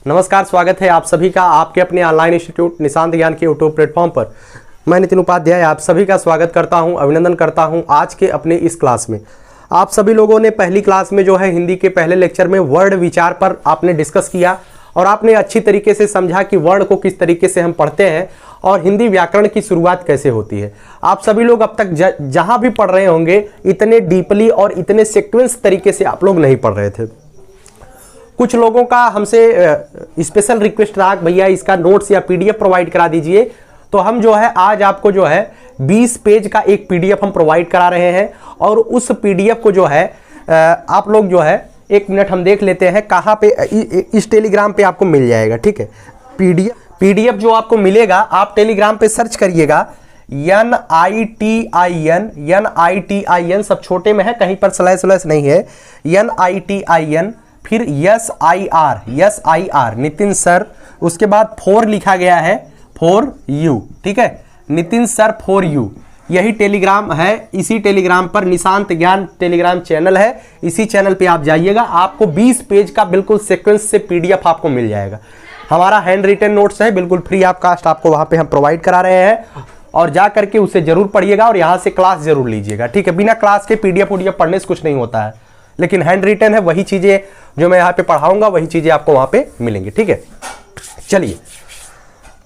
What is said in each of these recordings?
नमस्कार, स्वागत है आप सभी का आपके अपने ऑनलाइन इंस्टीट्यूट निशांत ज्ञान के यूट्यूब प्लेटफॉर्म पर। मैं नितिन उपाध्याय आप सभी का स्वागत करता हूं, अभिनंदन करता हूं आज के अपने इस क्लास में। आप सभी लोगों ने पहली क्लास में जो है हिंदी के पहले लेक्चर में वर्ण विचार पर आपने डिस्कस किया और आपने अच्छी तरीके से समझा कि वर्ण को किस तरीके से हम पढ़ते हैं और हिंदी व्याकरण की शुरुआत कैसे होती है। आप सभी लोग अब तक जहां भी पढ़ रहे होंगे इतने डीपली और इतने सीक्वेंस तरीके से आप लोग नहीं पढ़ रहे थे। कुछ लोगों का हमसे स्पेशल रिक्वेस्ट रहा भैया इसका नोट्स या पीडीएफ प्रोवाइड करा दीजिए, तो हम जो है आज आपको जो है 20 पेज का एक पीडीएफ हम प्रोवाइड करा रहे हैं और उस पीडीएफ को जो है आप लोग जो है एक मिनट हम देख लेते हैं कहाँ पे इस टेलीग्राम पे आपको मिल जाएगा। ठीक है, पीडीएफ जो आपको मिलेगा आप टेलीग्राम पे सर्च करिएगा NITIN सब छोटे में है, कहीं पर स्लैश नहीं है। NITIN फिर SIR नितिन सर, उसके बाद 4 लिखा गया है फॉर यू। ठीक है, नितिन सर फॉर यू, यही टेलीग्राम है। इसी टेलीग्राम पर निशांत ज्ञान टेलीग्राम चैनल है, इसी चैनल पे आप जाइएगा, आपको 20 पेज का बिल्कुल सीक्वेंस से पीडीएफ आपको मिल जाएगा। हमारा हैंड रिटन नोट्स है, बिल्कुल फ्री ऑफ कास्ट आपको वहां पे हम प्रोवाइड करा रहे हैं और जा करके उसे जरूर पढ़िएगा और यहाँ से क्लास जरूर लीजिएगा। ठीक है, बिना क्लास के पीडीएफ पढ़ने से कुछ नहीं होता है, लेकिन हैंड रिटन है, वही चीजें जो मैं यहाँ पे पढ़ाऊंगा वही चीजें आपको वहां पे मिलेंगी। ठीक है, चलिए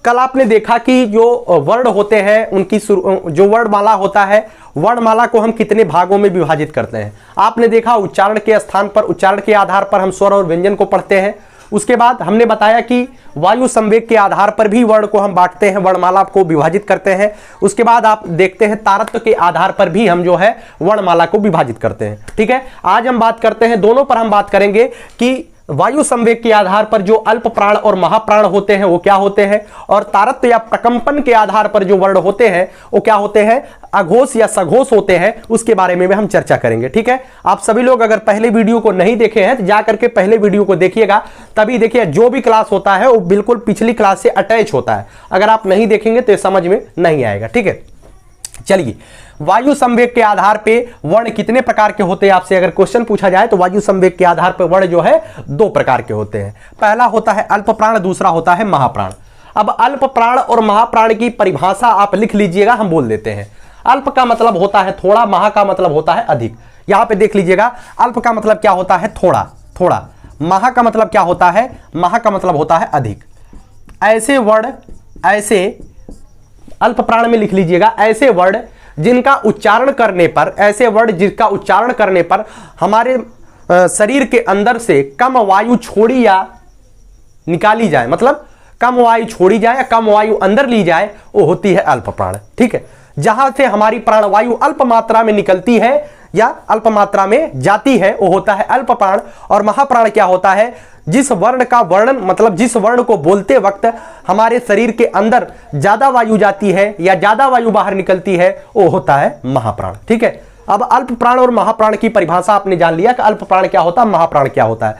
कल आपने देखा कि जो वर्ण होते हैं उनकी जो वर्णमाला होता है, वर्णमाला को हम कितने भागों में विभाजित करते हैं। आपने देखा उच्चारण के स्थान पर, उच्चारण के आधार पर हम स्वर और व्यंजन को पढ़ते हैं। उसके बाद हमने बताया कि वायु संवेग के आधार पर भी वर्ण को हम बांटते हैं, वर्णमाला को विभाजित करते हैं। उसके बाद आप देखते हैं तारत्व के आधार पर भी हम जो है वर्णमाला को विभाजित करते हैं। ठीक है, आज हम बात करते हैं, दोनों पर हम बात करेंगे कि वायु संवेग के आधार पर जो अल्प प्राण और महाप्राण होते हैं वो क्या होते हैं, और तारत्व या प्रकंपन के आधार पर जो वर्ण होते हैं वो क्या होते हैं, अघोष या सघोष होते हैं, उसके बारे में हम चर्चा करेंगे। ठीक है, आप सभी लोग अगर पहले वीडियो को नहीं देखे हैं तो जाकर के पहले वीडियो को देखिएगा, तभी देखिए जो भी क्लास होता है वो बिल्कुल पिछली क्लास से अटैच होता है। अगर आप नहीं देखेंगे तो समझ में नहीं आएगा। ठीक है, चलिए वायु संवेग के आधार पे वर्ण कितने प्रकार के होते हैं, आपसे अगर क्वेश्चन पूछा जाए तो वायु संवेग के आधार पर वर्ण जो है 2 प्रकार के होते हैं। पहला होता है अल्प प्राण, दूसरा होता है महाप्राण। अब अल्प प्राण और महाप्राण की परिभाषा आप लिख लीजिएगा, हम बोल देते हैं। अल्प का मतलब होता है थोड़ा, महा का मतलब होता है अधिक। यहां पे देख लीजिएगा, अल्प का मतलब क्या होता है, थोड़ा। महा का मतलब क्या होता है, महा का मतलब होता है अधिक। ऐसे वर्ण, ऐसे अल्प प्राण में लिख लीजिएगा ऐसे वर्ण जिनका उच्चारण करने पर, ऐसे वर्ण जिसका उच्चारण करने पर हमारे शरीर के अंदर से कम वायु छोड़ी या निकाली जाए, मतलब कम वायु छोड़ी जाए या कम वायु अंदर ली जाए, वो होती है अल्प प्राण। ठीक है, जहां से हमारी प्राणवायु अल्प मात्रा में निकलती है या अल्प मात्रा में जाती है वो होता है अल्प प्राण। और महाप्राण क्या होता है, जिस वर्ण का वर्णन, मतलब जिस वर्ण को बोलते वक्त हमारे शरीर के अंदर ज्यादा वायु जाती है या ज्यादा वायु बाहर निकलती है, वो होता है महाप्राण। ठीक है, अब अल्प प्राण और महाप्राण की परिभाषा आपने जान लिया कि अल्प प्राण क्या होता है, महाप्राण क्या होता है।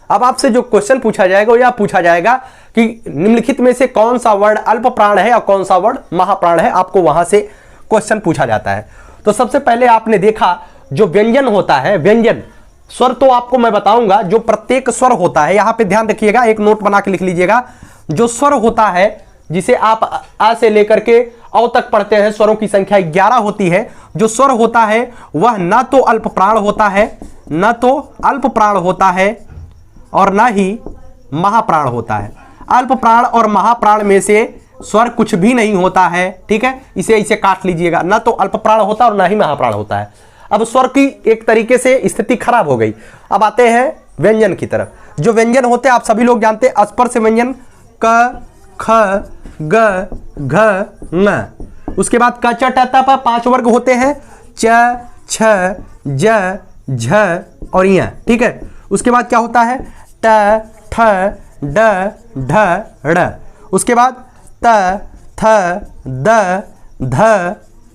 अब आपसे जो क्वेश्चन पूछा जाएगा वो यह पूछा जाएगा कि निम्नलिखित में से कौन सा वर्ण अल्प प्राण है और कौन सा वर्ण महाप्राण है, आपको वहां से क्वेश्चन पूछा जाता है। तो सबसे पहले आपने देखा जो व्यंजन होता है, व्यंजन स्वर तो आपको मैं बताऊंगा, जो प्रत्येक स्वर होता है, यहां पे ध्यान रखिएगा, एक नोट बना के लिख लीजिएगा। जो स्वर होता है जिसे आप आ से लेकर के औ तक पढ़ते हैं, स्वरों की संख्या 11 होती है। जो स्वर होता है वह न तो अल्प प्राण होता है, न तो अल्प प्राण होता है और न ही महाप्राण होता है। अल्प प्राण और महाप्राण में से स्वर कुछ भी नहीं होता है। ठीक है, इसे काट लीजिएगा, न तो अल्प प्राण होता है और न ही महाप्राण होता है। अब स्वर की एक तरीके से स्थिति खराब हो गई। अब आते हैं व्यंजन की तरफ। जो व्यंजन होते हैं आप सभी लोग जानते हैं, स्पर्श व्यंजन क, ख, ग, घ, न। उसके बाद क, च, ट, त, प 5 वर्ग होते हैं, च, छ, ज, झ और य। ठीक है, उसके बाद क्या होता है, ट, ठ, ड, ढ, ड़। उसके बाद त, थ, द, ध,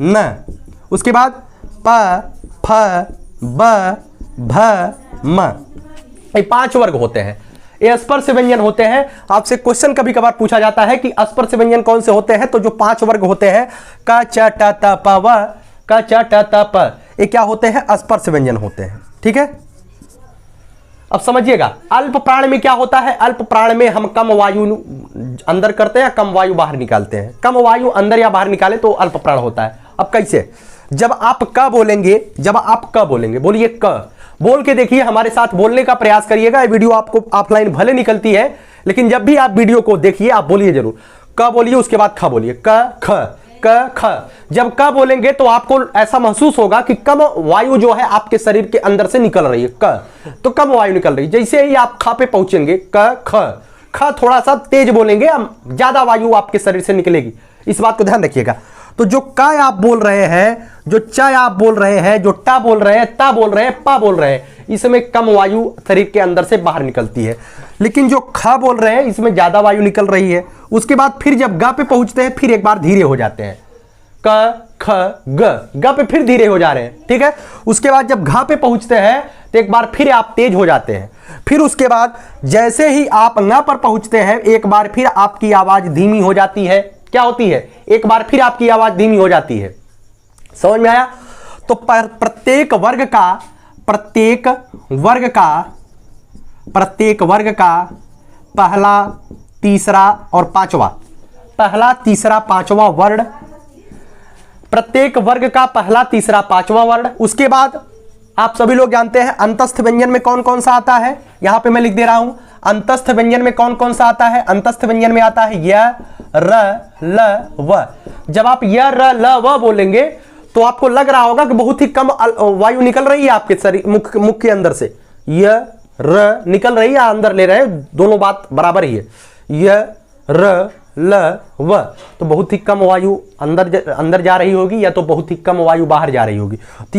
न। उसके बाद प, फ, ब, भ, म। ये 5 वर्ग होते हैं, ये स्पर्श व्यंजन होते हैं। आपसे क्वेश्चन कभी कभार पूछा जाता है कि स्पर्श व्यंजन कौन से होते हैं, तो जो 5 वर्ग होते हैं क, च, ट, त, प, व, क, च, ट, त, प, ये क्या होते हैं, स्पर्श व्यंजन होते हैं। ठीक है, अब समझिएगा, अल्प प्राण में क्या होता है? अल्प प्राण में हम कम वायु अंदर करते हैं या कम वायु बाहर निकालते हैं? कम वायु अंदर या बाहर निकाले तो अल्प प्राण होता है। अब कैसे? जब आप क बोलेंगे, जब आप क बोलेंगे, बोलिए क, बोल के देखिए, हमारे साथ बोलने का प्रयास करिएगा। ये वीडियो आपको ऑफलाइन भले निकलती है, लेकिन जब भी आप वीडियो को देखिए आप बोलिए जरूर, क बोलिए, उसके बाद ख बोलिए, क ख क ख। जब क बोलेंगे तो आपको ऐसा महसूस होगा कि कम वायु जो है आपके शरीर के अंदर से निकल रही है, क तो कम वायु निकल रही है। जैसे ही आप ख पे पहुंचेंगे, क ख, ख थोड़ा सा तेज बोलेंगे, ज्यादा वायु आपके शरीर से निकलेगी। इस बात को ध्यान रखिएगा। तो जो क आप बोल रहे हैं, जो च आप बोल रहे हैं, जो टा बोल रहे हैं, ता बोल रहे हैं, पा बोल रहे हैं, इसमें कम वायु शरीर के अंदर से बाहर निकलती है। लेकिन जो ख बोल रहे हैं इसमें ज्यादा वायु निकल रही है। उसके बाद फिर जब ग पे पहुंचते हैं फिर एक बार धीरे हो जाते हैं, क ख ग पे फिर धीरे हो जा रहे हैं, ठीक है। उसके बाद जब घ पे पहुंचते हैं तो एक बार फिर आप तेज हो जाते हैं। फिर उसके बाद जैसे ही आप न पर पहुंचते हैं एक बार फिर आपकी आवाज धीमी हो जाती है। क्या होती है? एक बार फिर आपकी आवाज धीमी हो जाती है। समझ में आया? तो प्रत्येक वर्ग का पहला, तीसरा और पांचवा, पहला, तीसरा, पांचवा वर्ण, प्रत्येक वर्ग का पहला, तीसरा, पांचवा वर्ण। उसके बाद आप सभी लोग जानते हैं अंतस्थ व्यंजन में कौन कौन सा आता है। यहां पे मैं लिख दे रहा हूं, अंतस्थ व्यंजन में कौन कौन सा आता है। अंतस्थ व्यंजन में आता है य, र, ल, व। जब आप य, र, ल, व बोलेंगे तो आपको लग रहा होगा कि बहुत ही कम वायु निकल रही है आपके शरीर, मुख के अंदर से। य, र निकल रही है, अंदर ले रहे हैं, दोनों बात बराबर ही है। य, र, ल, व, तो बहुत ही कम वायु अंदर जा रही होगी या तो बहुत ही कम वायु बाहर जा रही होगी। तो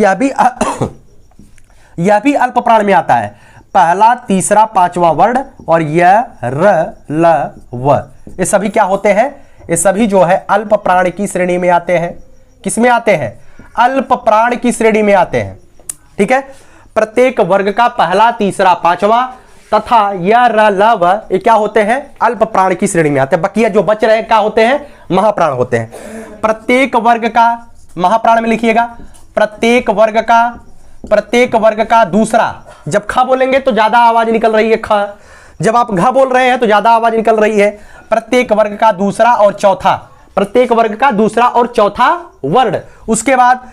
यह भी अल्प प्राण में आता है, पहला, तीसरा, पांचवा वर्ण और य, र, ल, व। ये सभी क्या होते हैं? ये सभी जो है अल्प प्राण की श्रेणी में आते हैं। किसमें आते हैं? अल्प प्राण की श्रेणी में आते हैं, ठीक है। प्रत्येक वर्ग का पहला, तीसरा, पांचवा तथा य, र, ल, व ये क्या होते हैं? अल्प प्राण की श्रेणी में आते हैं। बकिया जो बच रहे क्या होते हैं? महाप्राण होते हैं। प्रत्येक वर्ग का, महाप्राण में लिखिएगा, प्रत्येक वर्ग का दूसरा। जब ख बोलेंगे तो ज्यादा आवाज निकल रही है, ख। जब आप घ बोल रहे हैं तो ज्यादा आवाज निकल रही है। प्रत्येक वर्ग का दूसरा और चौथा, प्रत्येक वर्ग का दूसरा और चौथा वर्ण। उसके बाद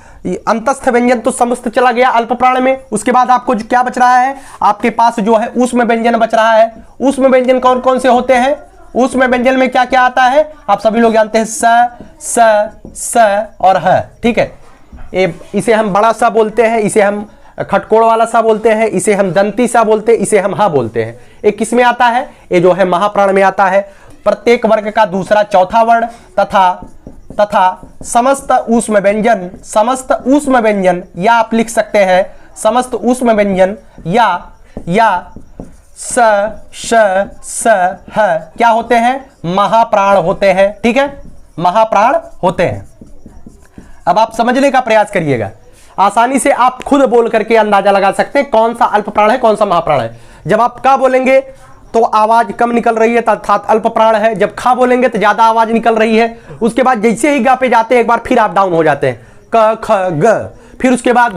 अंतस्थ व्यंजन तो समस्त चला गया अल्प प्राण में। उसके बाद आपको जो क्या बच रहा है? आपके पास जो है ऊष्म व्यंजन बच रहा है। ऊष्म व्यंजन कौन कौन से होते हैं? ऊष्म व्यंजन में क्या क्या आता है? आप सभी लोग जानते हैं, स और ह, ठीक है। इसे हम बड़ा सा बोलते हैं, इसे हम खटकोड़ वाला सा बोलते हैं, इसे हम दंती सा बोलते हैं, इसे हम हा बोलते हैं। एक किस में आता है? ये जो है महाप्राण में आता है। प्रत्येक वर्ग का दूसरा, चौथा वर्ण तथा समस्त ऊष्म व्यंजन, या आप लिख सकते हैं समस्त ऊष्म व्यंजन या स, श, स, ह क्या होते हैं? महाप्राण होते हैं, ठीक है, महाप्राण होते हैं। अब आप समझने का प्रयास करिएगा, आसानी से आप खुद बोल करके अंदाजा लगा सकते हैं कौन सा अल्प प्राण है, कौन सा महाप्राण है। जब आप का बोलेंगे तो आवाज कम निकल रही है अर्थात अल्प प्राण है। जब खा बोलेंगे तो ज्यादा आवाज निकल रही है। उसके बाद जैसे ही गा पे जाते हैं एक बार फिर आप डाउन हो जाते हैं, क, ख, ग। फिर उसके बाद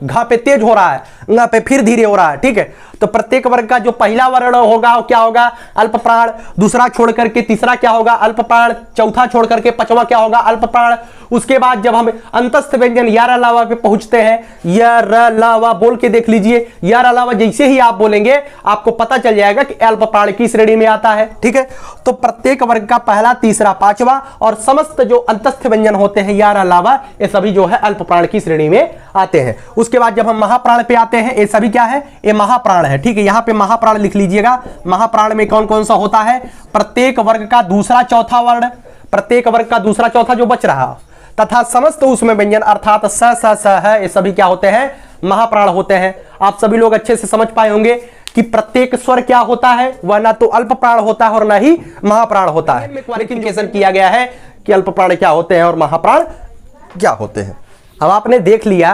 घ पे तेज हो रहा है, ng पे फिर धीरे हो रहा है, ठीक है। तो प्रत्येक वर्ग का जो पहला वर्ण होगा वो क्या होगा? अल्प प्राण। दूसरा छोड़ करके तीसरा क्या होगा? अल्प प्राण। चौथा छोड़ करके पांचवा क्या होगा? अल्प प्राण। उसके बाद जब हम अंतस्थ व्यंजन य, र, ल, व पे पहुंचते हैं, य, र, ल, व बोल के देख लीजिए। य, र, ल, व जैसे ही आप बोलेंगे आपको पता चल जाएगा कि अल्प प्राण की श्रेणी में आता है, ठीक है। तो प्रत्येक वर्ग का पहला, तीसरा, पांचवा और समस्त जो अंतस्थ व्यंजन होते हैं य, र, ल, व ये सभी जो है अल्प प्राण की श्रेणी में आते हैं। उसके बाद जब हम महाप्राण पे आते हैं, ये सभी क्या है? ये महाप्राण है, ठीक है। यहां पे महाप्राण लिख लीजिएगा। महाप्राण में कौन कौन सा होता है? प्रत्येक वर्ग का दूसरा, चौथा वर्ण, प्रत्येक वर्ग का दूसरा, चौथा जो बच रहा, तथा समस्त उसमें व्यंजन अर्थात स है, ये सभी क्या होते हैं? महाप्राण होते हैं। आप सभी लोग अच्छे से समझ पाए होंगे कि प्रत्येक स्वर क्या होता है? वह ना तो अल्प प्राण होता है और ना ही महाप्राण होता है। क्वालिफिकेशन किया गया है कि अल्प प्राण क्या होते हैं और महाप्राण क्या होते हैं। अब आपने देख लिया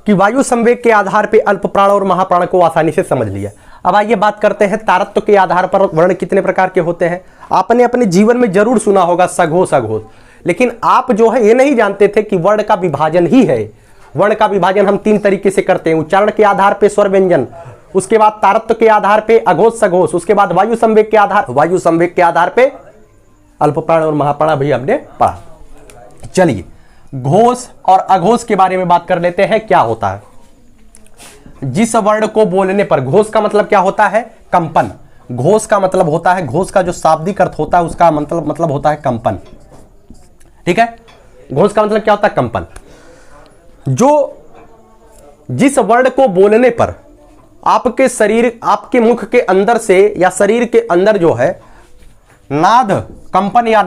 कि वायु संवेग के आधार पर अल्प प्राण और महाप्राण को आसानी से समझ लिया। अब आइए बात करते हैं तारत्व के आधार पर वर्ण कितने प्रकार के होते हैं। आपने अपने जीवन में जरूर सुना होगा सघोष अघोष, लेकिन आप जो है ये नहीं जानते थे कि वर्ण का विभाजन ही है। वर्ण का विभाजन हम तीन तरीके से करते हैं, उच्चारण के आधार पर स्वर व्यंजन, उसके बाद तारत्व के आधार पे अघोष सघोष, उसके बाद वायु संवेग के आधार पे अल्प प्राण और महाप्राण भी हमने पढ़ा। चलिए घोष और अघोष के बारे में बात कर लेते हैं। क्या होता है? जिस वर्ण को बोलने पर, घोष का मतलब क्या होता है? कंपन। घोष का मतलब होता है, घोष का जो शाब्दिक अर्थ होता है उसका मतलब होता है कंपन। ठीक है, घोष का मतलब क्या होता है? कंपन। जो जिस वर्ण को बोलने पर आपके शरीर, आपके मुख के अंदर से या शरीर के अंदर जो है नाद, कंपन या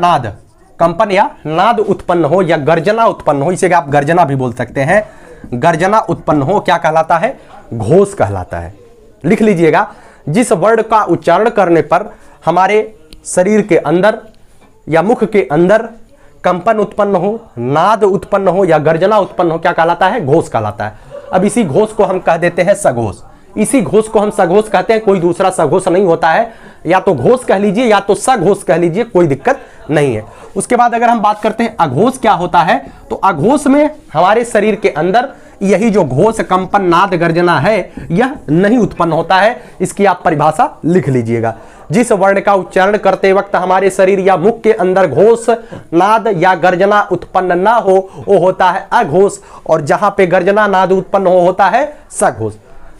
नाद उत्पन्न हो या गर्जना उत्पन्न हो, इसे आप गर्जना भी बोल सकते हैं, गर्जना उत्पन्न हो, क्या कहलाता है? घोष कहलाता है। लिख लीजिएगा, जिस वर्ण का उच्चारण करने पर हमारे शरीर के अंदर या मुख के अंदर कंपन उत्पन्न हो, नाद उत्पन्न हो या गर्जना उत्पन्न हो, क्या कहलाता है? घोष कहलाता है। अब इसी घोष को हम कह देते हैं सघोष। इसी घोष को हम सघोष कहते हैं, कोई दूसरा सघोष नहीं होता है, या तो घोष कह लीजिए या तो सघोष कह लीजिए, कोई दिक्कत नहीं है। उसके बाद अगर हम बात करते हैं अघोष क्या होता है, तो अघोष में हमारे शरीर के अंदर यही जो घोष, कंपन, नाद, गर्जना है यह नहीं उत्पन्न होता है। इसकी आप परिभाषा लिख लीजिएगा। जिस वर्ण का उच्चारण करते वक्त हमारे शरीर या मुख के अंदर घोष, नाद या गर्जना उत्पन्न ना हो वो होता है अघोष, और जहां पे गर्जना, नाद उत्पन्न हो होता है सघोष।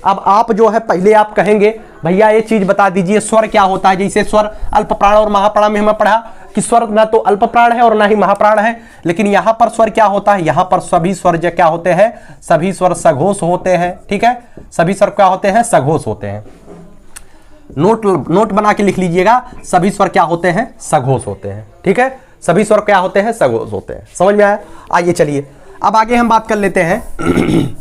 अब आप जो है पहले आप कहेंगे भैया ये चीज बता दीजिए स्वर क्या होता है। जैसे स्वर अल्प प्राण और महाप्राण में हमें पढ़ा कि स्वर ना तो अल्प प्राण है और ना ही महाप्राण है, लेकिन यहां पर स्वर क्या होता है? यहां पर सभी स्वर जो क्या होते हैं? सभी स्वर सघोष होते हैं। ठीक है, सभी स्वर क्या होते हैं? सघोष होते हैं। नोट बना के लिख लीजिएगा, सभी स्वर क्या होते हैं? सघोष होते हैं। ठीक है, सभी स्वर क्या होते हैं? सघोष होते हैं। समझ में आया? आइए चलिए अब आगे हम बात कर लेते हैं।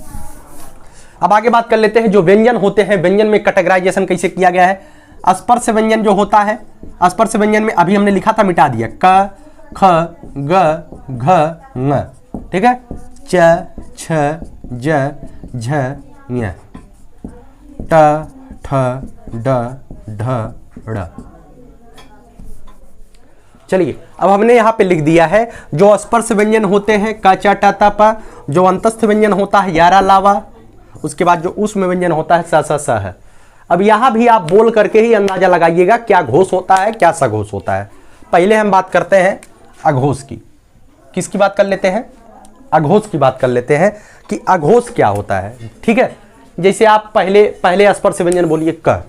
अब आगे बात कर लेते हैं जो व्यंजन होते हैं, व्यंजन में कैटेगराइजेशन कैसे किया गया है। स्पर्श व्यंजन जो होता है, स्पर्श व्यंजन में अभी हमने लिखा था, मिटा दिया, क, ख, ग, घ, ङ। ठीक है, च, छ, ज, झ, ञ, ट, ठ, ड, ढ, ड़। चलिए अब हमने यहां पे लिख दिया है जो स्पर्श व्यंजन होते हैं, क, च, ट, त, प। जो अंतस्थ व्यंजन होता है यारा, लावा। उसके बाद जो ऊष्म व्यंजन होता है स, स, स है। अब यहां भी आप बोल करके ही अंदाजा लगाइएगा क्या घोष होता है, क्या सघोष होता है। पहले हम बात करते हैं अघोष की। किसकी बात कर लेते हैं? अघोष की बात कर लेते हैं कि अघोष क्या होता है। ठीक है, जैसे आप पहले स्पर्श व्यंजन बोलिए क।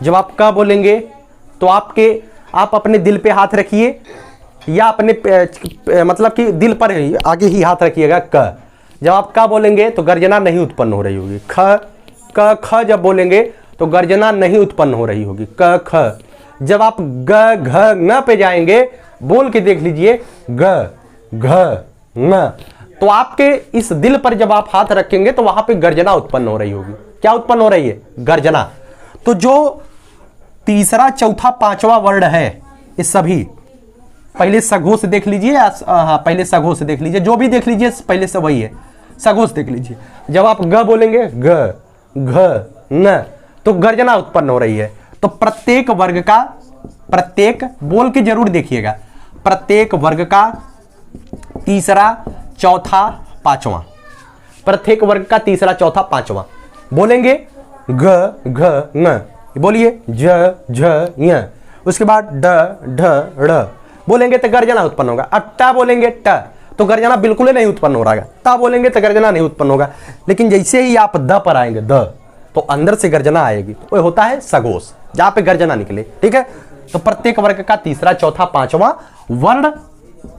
जब आप क बोलेंगे तो आप अपने दिल पे हाथ रखिए या अपने मतलब कि दिल पर ही आगे ही हाथ रखिएगा क। जब आप क बोलेंगे तो गर्जना नहीं उत्पन्न हो रही होगी। क, ख जब बोलेंगे तो गर्जना नहीं उत्पन्न हो रही होगी। क, ख। जब आप ग, घ, न पे जाएंगे, बोल के देख लीजिए, ग, घ, न, तो आपके इस दिल पर जब आप हाथ रखेंगे तो वहां पे गर्जना उत्पन्न हो रही होगी। क्या उत्पन्न हो रही है? गर्जना। तो जो तीसरा, चौथा, पांचवा वर्ण है ये सभी पहले सघोष देख लीजिए। हाँ, पहले सघोष देख लीजिए, जो भी देख लीजिए पहले से वही है। सघोष देख लीजिए, जब आप ग बोलेंगे, ग, घ, न, तो गर्जना उत्पन्न हो रही है। तो प्रत्येक वर्ग का, प्रत्येक बोल के जरूर देखिएगा, प्रत्येक वर्ग का तीसरा, चौथा, पांचवा, प्रत्येक वर्ग का तीसरा, चौथा, पांचवा बोलेंगे। ग, घ, न बोलिए, ज, झ, ञ। उसके बाद ड, ढ, ड़ बोलेंगे तो गर्जना उत्पन्न होगा। अट्टा बोलेंगे ट तो गर्जना बिल्कुल नहीं उत्पन्न हो रहा है। ता बोलेंगे तो गर्जना नहीं उत्पन्न होगा। लेकिन जैसे ही आप द पर आएंगे, द, तो अंदर से गर्जना आएगी, तो होता है सघोष, जहां पे गर्जना निकले। ठीक है, तो प्रत्येक वर्ग का तीसरा, चौथा, पांचवा वर्ण।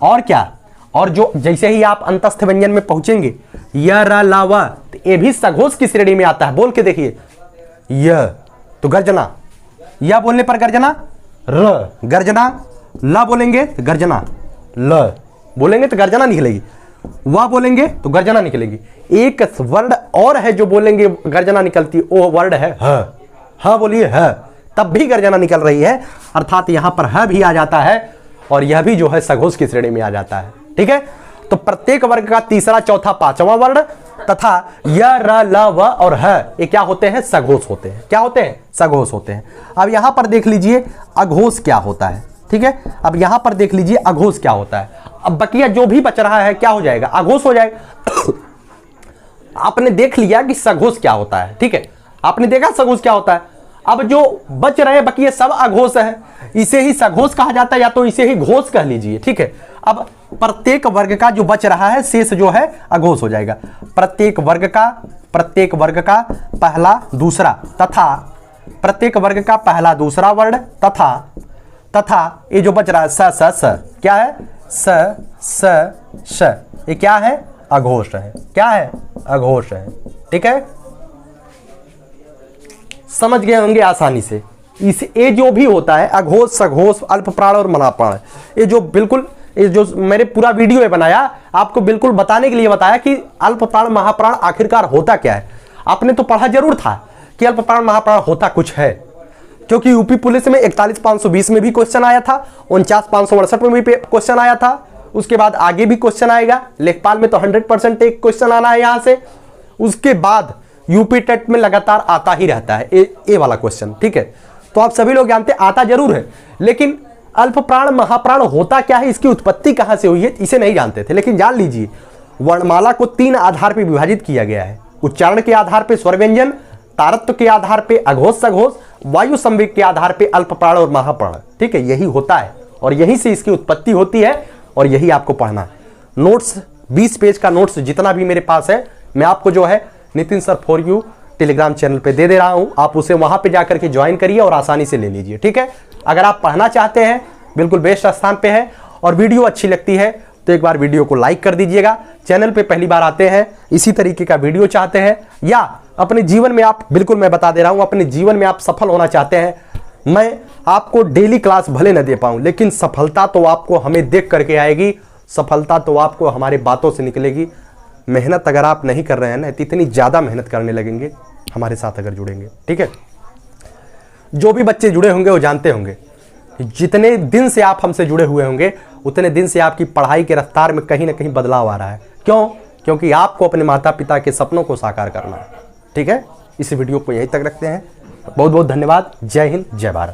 और क्या? और जो जैसे ही आप अंतस्थ व्यंजन में पहुंचेंगे, य, र, ला, व, तो ये भी सघोष की श्रेणी में आता है। बोल के देखिए, य तो गर्जना, या बोलने पर गर्जना, र गर्जना, ला बोलेंगे तो गर्जना, ल बोलेंगे तो गर्जना निकलेगी, वा बोलेंगे तो गर्जना निकलेगी। एक वर्ण और है जो बोलेंगे गर्जना निकलती है, वो वर्ण है ह। ह बोलिए, ह, तब भी गर्जना निकल रही है, अर्थात यहां पर ह भी आ जाता है और यह भी जो है सघोष की श्रेणी में आ जाता है। ठीक है, तो प्रत्येक वर्ग का तीसरा, चौथा, पांचवा वर्ण तथा य, र, ल, व और ह ये क्या होते हैं? सघोष होते हैं। क्या होते हैं? सघोष होते हैं। अब यहां पर देख लीजिए अघोष क्या होता है। ठीक है, अब यहां पर देख लीजिए अघोष क्या होता है। अब बकिया जो भी बच रहा है क्या हो जाएगा? अघोष हो जाएगा। आपने देख लिया कि सघोष क्या होता है। ठीक है, आपने देखा सघोष क्या होता है। अब जो बच रहे बाकी ये सब अघोष है, इसे ही सघोष कहा जाता है या तो इसे ही घोष कह लीजिए, ठीक है। अब प्रत्येक वर्ग का जो बच रहा है शेष जो है अघोष हो जाएगा। प्रत्येक वर्ग का पहला दूसरा तथा प्रत्येक वर्ग का पहला दूसरा वर्ण तथा ये जो बच रहा है स क्या है, स ये क्या है, अघोष है। क्या है, अघोष है, ठीक है। समझ गए होंगे आसानी से। इस ये जो भी होता है अघोष, सघोष, अल्प प्राण और महाप्राण, ये जो बिल्कुल ये जो मैंने पूरा वीडियो में बनाया आपको बिल्कुल बताने के लिए बताया कि अल्प प्राण महाप्राण आखिरकार होता क्या है। आपने तो पढ़ा जरूर था कि अल्प प्राण महाप्राण होता कुछ है, क्योंकि यूपी पुलिस में 41,520 में भी क्वेश्चन आया था, 49,568 में भी क्वेश्चन आया था, उसके बाद आगे भी क्वेश्चन आएगा। लेखपाल में तो 100% एक क्वेश्चन आना है यहां से। उसके बाद यूपी टेट में लगातार आता ही रहता है ये वाला क्वेश्चन, ठीक है। तो आप सभी लोग जानते आता जरूर है, लेकिन अल्प प्राण महाप्राण होता क्या है, इसकी उत्पत्ति कहां से हुई है, इसे नहीं जानते थे। लेकिन जान लीजिए वर्णमाला को 3 आधार पर विभाजित किया गया है। उच्चारण के आधार पर स्वर व्यंजन, तारत्व के आधार पे अघोष सघोष, वायु संवेग के आधार पे अल्प प्राण और महाप्राण, ठीक है। यही होता है और यहीं से इसकी उत्पत्ति होती है और यही आपको पढ़ना है। नोट्स 20 पेज का नोट्स जितना भी मेरे पास है मैं आपको जो है Nitin sir for you Telegram channel पे दे रहा हूं। आप उसे वहां पे जाकर के ज्वाइन करिए और आसानी से ले लीजिए, ठीक है। अगर आप पढ़ना चाहते हैं बिल्कुल बेस्ट स्थान पे है। और वीडियो अच्छी लगती है तो एक बार वीडियो को लाइक कर दीजिएगा। चैनल पे पहली बार आते हैं, इसी तरीके का वीडियो चाहते हैं, या अपने जीवन में आप, बिल्कुल मैं बता दे रहा हूं, अपने जीवन में आप सफल होना चाहते हैं, मैं आपको डेली क्लास भले न दे पाऊं लेकिन सफलता तो आपको हमें देख करके आएगी, सफलता तो आपको हमारी बातों से निकलेगी। मेहनत अगर आप नहीं कर रहे हैं ना तो इतनी ज़्यादा मेहनत करने लगेंगे हमारे साथ अगर जुड़ेंगे, ठीक है। जो भी बच्चे जुड़े होंगे वो जानते होंगे, जितने दिन से आप हमसे जुड़े हुए होंगे उतने दिन से आपकी पढ़ाई के रफ्तार में कहीं ना कहीं बदलाव आ रहा है। क्यों? क्योंकि आपको अपने माता पिता के सपनों को साकार करना है, ठीक है। इस वीडियो को यहीं तक रखते हैं। बहुत बहुत धन्यवाद। जय हिंद, जय भारत।